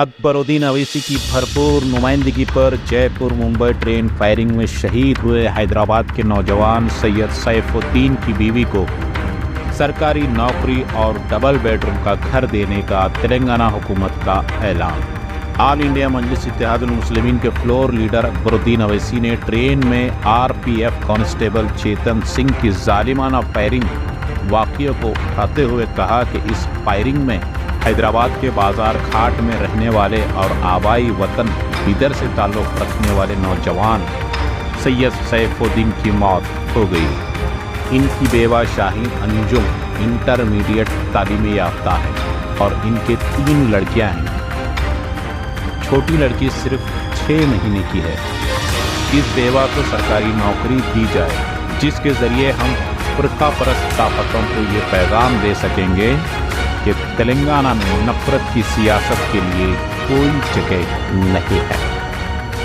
अकबरुद्दीन अवैसी की भरपूर नुमाइंदगी पर जयपुर मुंबई ट्रेन फायरिंग में शहीद हुए हैदराबाद के नौजवान सैयद सैफुद्दीन की बीवी को सरकारी नौकरी और डबल बेडरूम का घर देने का तेलंगाना हुकूमत का ऐलान। ऑल इंडिया मजलिस इत्तेहादुल मुस्लिमीन के फ्लोर लीडर अकबरुद्दीन अवैसी ने ट्रेन में आरपीएफ कांस्टेबल चेतन सिंह की जालिमाना फायरिंग वाक़िए को उठाते हुए कहा कि इस फायरिंग में हैदराबाद के बाजार घाट में रहने वाले और आबाई वतन बिदर से ताल्लुक़ रखने वाले नौजवान सैयद सैफुद्दीन की मौत हो गई। इनकी बेवा शाहीन अंजुम इंटरमीडिएट तालीम याफ्ता है और इनके 3 लड़कियां हैं। छोटी लड़की सिर्फ 6 महीने की है। इस बेवा को सरकारी नौकरी दी जाए जिसके ज़रिए हम फ़िरका परस्त ताकतों को ये पैगाम दे सकेंगे कि तेलंगाना में नफरत की सियासत के लिए कोई जगह नहीं है।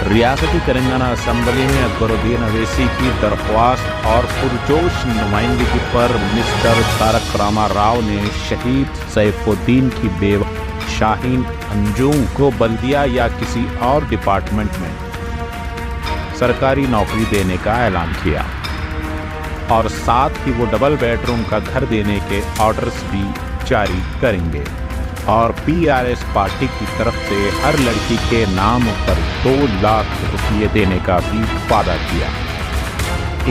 रियासती तेलंगाना असम्बली में अकबरुद्दीन अवैसी की दरख्वास्त और पुरजोश नुमाइंदगी पर मिस्टर तारक रामा राव ने शहीद सैफुद्दीन की बेवा शाहीन अंजुम को बल्दिया या किसी और डिपार्टमेंट में सरकारी नौकरी देने का ऐलान किया और साथ ही वो डबल बेडरूम का घर देने के ऑर्डर्स भी जारी करेंगे और पीआरएस पार्टी की तरफ से हर लड़की के नाम पर 2 लाख रुपये देने का भी वादा किया।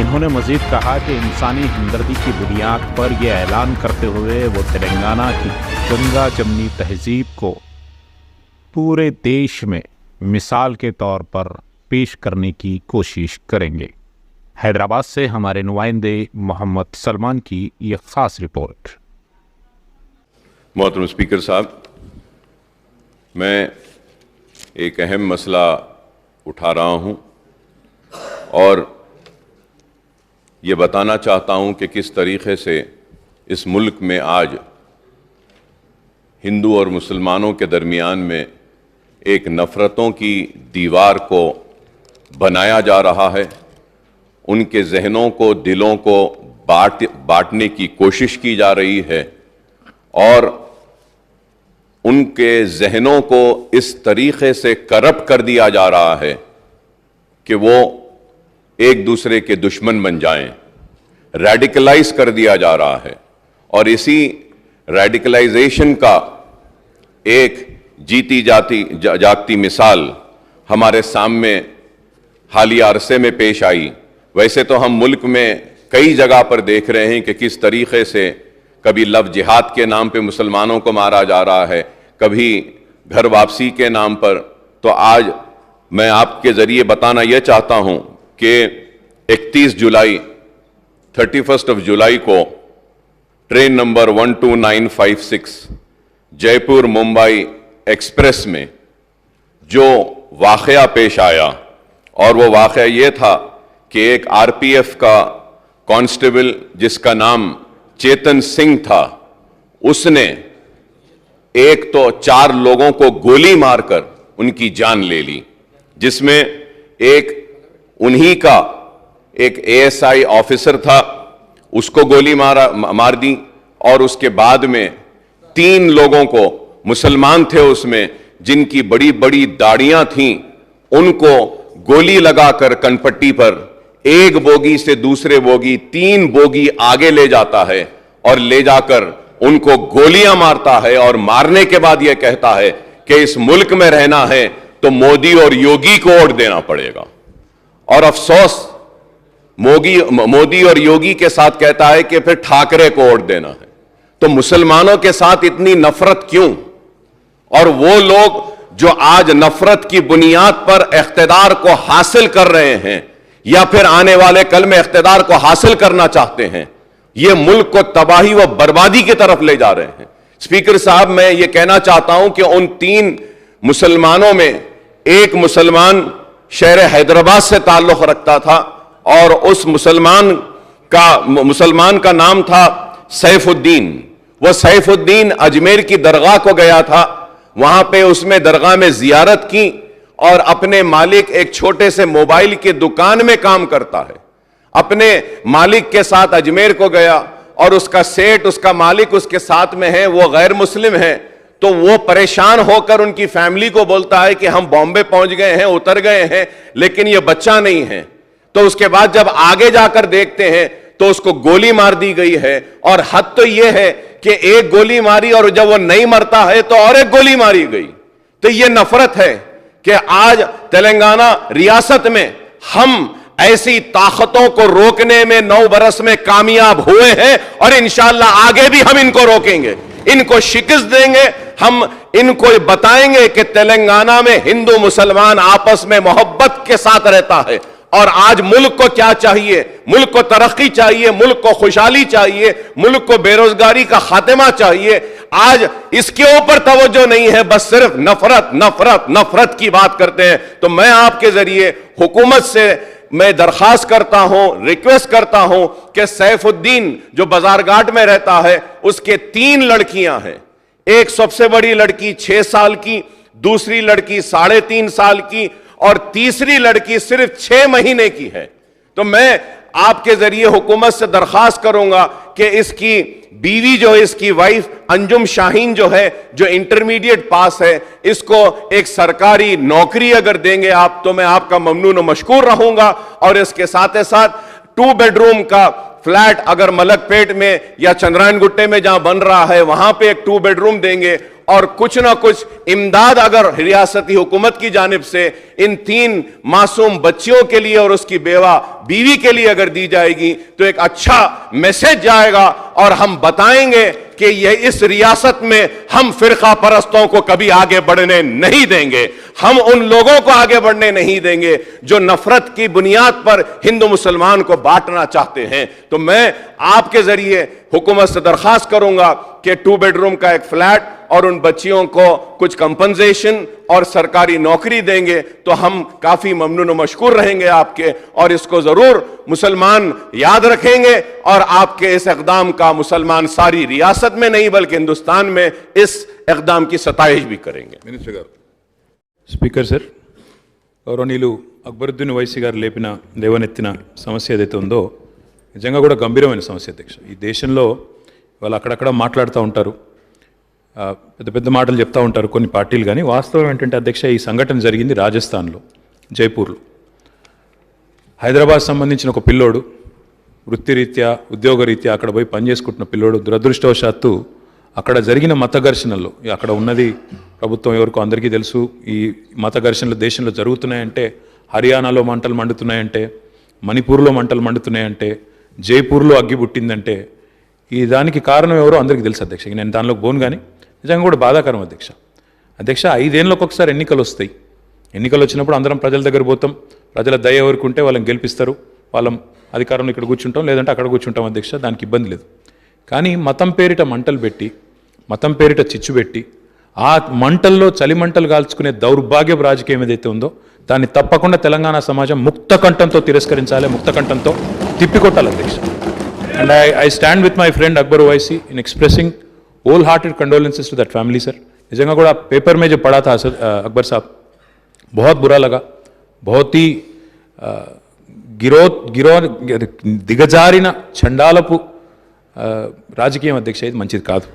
इन्होंने मजीद कहा कि इंसानी हमदर्दी की बुनियाद पर यह ऐलान करते हुए वो तेलंगाना की गंगा जमनी तहजीब को पूरे देश में मिसाल के तौर पर पेश करने की कोशिश करेंगे। हैदराबाद से हमारे नुमाइंदे मोहम्मद सलमान की ये खास रिपोर्ट। मोहतरम स्पीकर साहब, मैं एक अहम मसला उठा रहा हूं और ये बताना चाहता हूं कि किस तरीके से इस मुल्क में आज हिंदू और मुसलमानों के दरमियान में एक नफ़रतों की दीवार को बनाया जा रहा है। उनके जहनों को, दिलों को बांटने की कोशिश की जा रही है और उनके जहनों को इस तरीके से करप्ट कर दिया जा रहा है कि वो एक दूसरे के दुश्मन बन जाएं, रेडिकलाइज कर दिया जा रहा है। और इसी रेडिकलाइजेशन का एक जीती जागती मिसाल हमारे सामने हालिया अरसे में पेश आई। वैसे तो हम मुल्क में कई जगह पर देख रहे हैं कि किस तरीके से कभी लव जिहाद के नाम पे मुसलमानों को मारा जा रहा है, कभी घर वापसी के नाम पर। तो आज मैं आपके ज़रिए बताना यह चाहता हूं कि 31 जुलाई 31 जुलाई को train number 12956 Jaipur Mumbai express में जो वाक़या पेश आया, और वो वाक़या ये था कि एक आरपीएफ का कांस्टेबल जिसका नाम चेतन सिंह था, उसने एक तो 4 लोगों को गोली मारकर उनकी जान ले ली, जिसमें एक उन्हीं का एक एएसआई ऑफिसर था, उसको गोली मार दी। और उसके बाद में 3 लोगों को, मुसलमान थे उसमें, जिनकी बड़ी बड़ी दाढ़ियां थीं, उनको गोली लगाकर कनपट्टी पर एक बोगी से दूसरे बोगी 3 बोगी आगे ले जाता है और ले जाकर उनको गोलियां मारता है और मारने के बाद यह कहता है कि इस मुल्क में रहना है तो मोदी और योगी को वोट देना पड़ेगा। और अफसोस मोदी और योगी के साथ कहता है कि फिर ठाकरे को वोट देना है। तो मुसलमानों के साथ इतनी नफरत क्यों? और वो लोग जो आज नफरत की बुनियाद पर इख्तिदार को हासिल कर रहे हैं या फिर आने वाले कल में इख्तिदार को हासिल करना चाहते हैं, ये मुल्क को तबाही व बर्बादी की तरफ ले जा रहे हैं। स्पीकर साहब, मैं ये कहना चाहता हूं कि उन 3 मुसलमानों में एक मुसलमान शहर हैदराबाद से ताल्लुक रखता था और उस मुसलमान का नाम था सैफुद्दीन। वह सैफुद्दीन अजमेर की दरगाह को गया था, वहां पे उसमें दरगाह में जियारत की और अपने मालिक एक छोटे से मोबाइल की दुकान में काम करता है, अपने मालिक के साथ अजमेर को गया और उसका सेठ, उसका मालिक उसके साथ में है, वो गैर मुस्लिम है। تو وہ پریشان ہو کر ان کی فیملی کو بولتا ہے کہ ہم بامبے پہنچ گئے ہیں, اتر گئے ہیں, لیکن یہ بچہ نہیں ہے. تو اس کے بعد جب آگے جا کر دیکھتے ہیں تو اس کو گولی مار دی گئی ہے, اور حد تو یہ ہے کہ ایک گولی ماری اور جب وہ نہیں مرتا ہے تو اور ایک گولی ماری گئی. تو یہ نفرت ہے کہ آج تلنگانہ ریاست میں ہم ایسی طاقتوں کو روکنے میں 9 برس میں کامیاب ہوئے ہیں, اور انشاءاللہ آگے بھی ہم ان کو روکیں گے, ان کو شکست دیں گے. ہم ان کو بتائیں گے کہ تلنگانہ میں ہندو مسلمان آپس میں محبت کے ساتھ رہتا ہے, اور آج ملک کو کیا چاہیے؟ ملک کو ترقی چاہیے, ملک کو خوشحالی چاہیے, ملک کو بے روزگاری کا خاتمہ چاہیے. آج اس کے اوپر توجہ نہیں ہے, بس صرف نفرت نفرت نفرت کی بات کرتے ہیں. تو میں آپ کے ذریعے حکومت سے میں درخواست کرتا ہوں, ریکویسٹ کرتا ہوں کہ سیف الدین جو بازار گھاٹ میں رہتا ہے, اس کے 3 لڑکیاں ہیں. ایک سب سے بڑی لڑکی 6 سال کی, دوسری لڑکی 3.5 سال کی, اور تیسری لڑکی صرف 6 مہینے کی ہے. تو میں آپ کے ذریعے حکومت سے درخواست کروں گا کہ اس کی بیوی جو ہے, اس کی وائف انجم شاہین جو ہے, جو انٹرمیڈیٹ پاس ہے, اس کو ایک سرکاری نوکری اگر دیں گے آپ تو میں آپ کا ممنون و مشکور رہوں گا. اور اس کے ساتھ ساتھ 2 بیڈ روم کا فلیٹ اگر ملک پیٹ میں یا چندرائن گٹے میں جہاں بن رہا ہے وہاں پہ ایک 2 بیڈ روم دیں گے, اور کچھ نہ کچھ امداد اگر ریاستی حکومت کی جانب سے ان 3 معصوم بچیوں کے لیے اور اس کی بیوی کے لیے اگر دی جائے گی تو ایک اچھا میسج جائے گا, اور ہم بتائیں گے کہ یہ اس ریاست میں ہم فرقہ پرستوں کو کبھی آگے بڑھنے نہیں دیں گے, ہم ان لوگوں کو آگے بڑھنے نہیں دیں گے جو نفرت کی بنیاد پر ہندو مسلمان کو بانٹنا چاہتے ہیں. تو میں آپ کے ذریعے حکومت سے درخواست کروں گا کہ 2 بیڈ روم کا ایک فلیٹ اور ان بچیوں کو کچھ کمپنسیشن اور سرکاری نوکری دیں گے تو ہم کافی ممنون و مشکور رہیں گے آپ کے, اور اس کو ضرور مسلمان یاد رکھیں گے, اور آپ کے اس اقدام کا مسلمان ساری ریاست میں نہیں بلکہ ہندوستان میں اس اقدام کی ستائش بھی کریں گے. స్పీకర్ సార్, గౌరవనీయులు అక్బరుద్దీన్ ఓవైసీ గారు లేవనెత్తిన సమస్య ఏదైతే ఉందో నిజంగా కూడా గంభీరమైన సమస్య అధ్యక్ష. ఈ దేశంలో వాళ్ళు అక్కడక్కడ మాట్లాడుతూ ఉంటారు, పెద్ద పెద్ద మాటలు చెప్తూ ఉంటారు కొన్ని పార్టీలు, కానీ వాస్తవం ఏంటంటే అధ్యక్ష ఈ సంఘటన జరిగింది రాజస్థాన్లో, జైపూర్లో. హైదరాబాద్ సంబంధించిన ఒక పిల్లోడు వృత్తిరీత్యా ఉద్యోగరీత్యా అక్కడ పోయి పనిచేసుకుంటున్న పిల్లోడు దురదృష్టవశాత్తు అక్కడ జరిగిన మత ఘర్షణల్లో, అక్కడ ఉన్నది ప్రభుత్వం ఎవరికో అందరికీ తెలుసు, ఈ మత ఘర్షణలు దేశంలో జరుగుతున్నాయంటే, హర్యానాలో మంటలు మండుతున్నాయంటే, మణిపూర్లో మంటలు మండుతున్నాయంటే, జైపూర్లో అగ్గి పుట్టిందంటే, ఈ దానికి కారణం ఎవరో అందరికీ తెలుసు అధ్యక్ష. నేను దానిలోకి పోను, కానీ నిజంగా కూడా బాధాకరం అధ్యక్ష. 5 ఏళ్ళకి ఒకసారి ఎన్నికలు వస్తాయి, ఎన్నికలు వచ్చినప్పుడు అందరం ప్రజల దగ్గర పోతాం, ప్రజల దయ ఎవరికి ఉంటే వాళ్ళని గెలిపిస్తారు, వాళ్ళం అధికారంలో ఇక్కడ కూర్చుంటాం లేదంటే అక్కడ కూర్చుంటాం అధ్యక్ష, దానికి ఇబ్బంది లేదు. కానీ మతం పేరిట మంటలు పెట్టి, మతం పేరిట చిచ్చు పెట్టి, ఆ మంటల్లో చలి మంటలు కాల్చుకునే దౌర్భాగ్యపు రాజకీయం ఏదైతే ఉందో దాన్ని తప్పకుండా తెలంగాణ సమాజం ముక్త కంఠంతో తిరస్కరించాలి, ముక్త కంఠంతో తిప్పికొట్టాలి అధ్యక్ష. And I stand with my friend Akbar Owaisi in expressing wholehearted condolences to that family, sir. निजंगा कोड़ा पेपर में जो पढ़ा था सर अकबर साहब, बहुत बुरा लगा, बहुत ही దిగజారిన చండాలపు రాజకీయం అధ్యక్ష, ఇది మంచిది కాదు.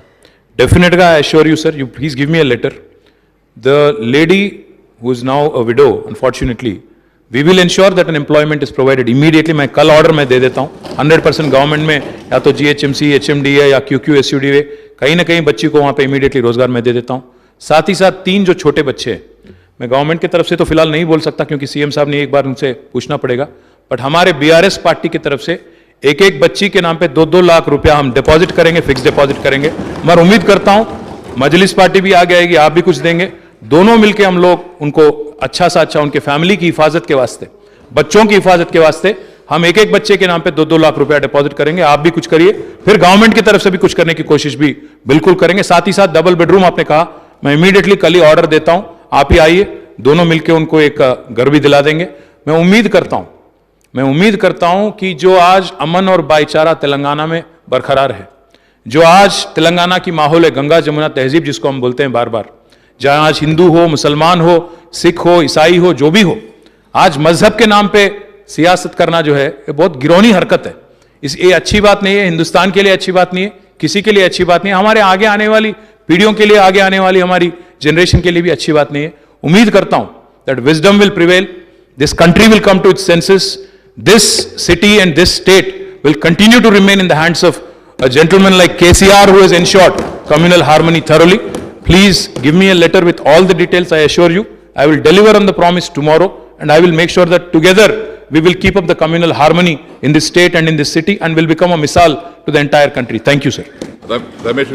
డెఫినెట్గా I assure you sir, you please give me a letter. The lady who is now a widow unfortunately, we will ensure that an employment is provided immediately. मैं कल ऑर्डर में दे देता हूँ 100% गवर्नमेंट में, या तो GHMC, HMDA या QQSUDA, कहीं ना कहीं बच्ची को वहाँ पे इमीडिएटली रोजगार मैं दे देता हूँ. साथ ही साथ 3 जो छोटे बच्चे हैं, मैं गवर्नमेंट की तरफ से तो फिलहाल नहीं बोल सकता क्योंकि CM साहब ने एक बार उनसे पूछना पड़ेगा, बट हमारे BRS पार्टी की तरफ से एक बच्ची के नाम पे 2-2 लाख रुपया हम डिपॉजिट करेंगे, फिक्स डिपॉजिट करेंगे. मैं उम्मीद करता हूँ मजलिस पार्टी भी आगे आएगी, आप भी कुछ देंगे, दोनों मिलकर हम लोग उनको अच्छा सा अच्छा उनके फैमिली की हिफाजत के वास्ते, बच्चों की हिफाजत के वास्ते हम एक बच्चे के नाम पे 2-2 लाख रुपया डिपॉजिट करेंगे. आप भी कुछ करिए, फिर गवर्नमेंट की तरफ से भी कुछ करने की कोशिश भी बिल्कुल करेंगे. साथ ही साथ डबल बेडरूम आपने कहा, मैं इमीडिएटली कल ही ऑर्डर देता हूं, आप ही आइए, दोनों मिलकर उनको एक घर भी दिला देंगे. मैं उम्मीद करता हूं कि जो आज अमन और भाईचारा तेलंगाना में बरकरार है, जो आज तेलंगाना की माहौल है, गंगा जमुना तहजीब जिसको हम बोलते हैं बार बार, जहां आज हिंदू हो, मुसलमान हो, सिख हो, ईसाई हो, जो भी हो, आज मजहब के नाम पे सियासत करना जो है ये बहुत गिरौनी हरकत है. ये अच्छी बात नहीं है, हिंदुस्तान के लिए अच्छी बात नहीं है, किसी के लिए अच्छी बात नहीं है, हमारे आगे आने वाली पीढ़ियों के लिए आगे आने वाली हमारी जनरेशन के लिए भी अच्छी बात नहीं है. उम्मीद करता हूं that wisdom will prevail, this country will come to its senses, this city and this state will continue to remain in the hands of a gentleman like KCR who has ensured communal harmony thoroughly. Please give me a letter with all the details. I assure you, I will deliver on the promise tomorrow, and I will make sure that together we will keep up the communal harmony in this state and in this city, and will become a misal to the entire country. Thank you, sir. Ramesh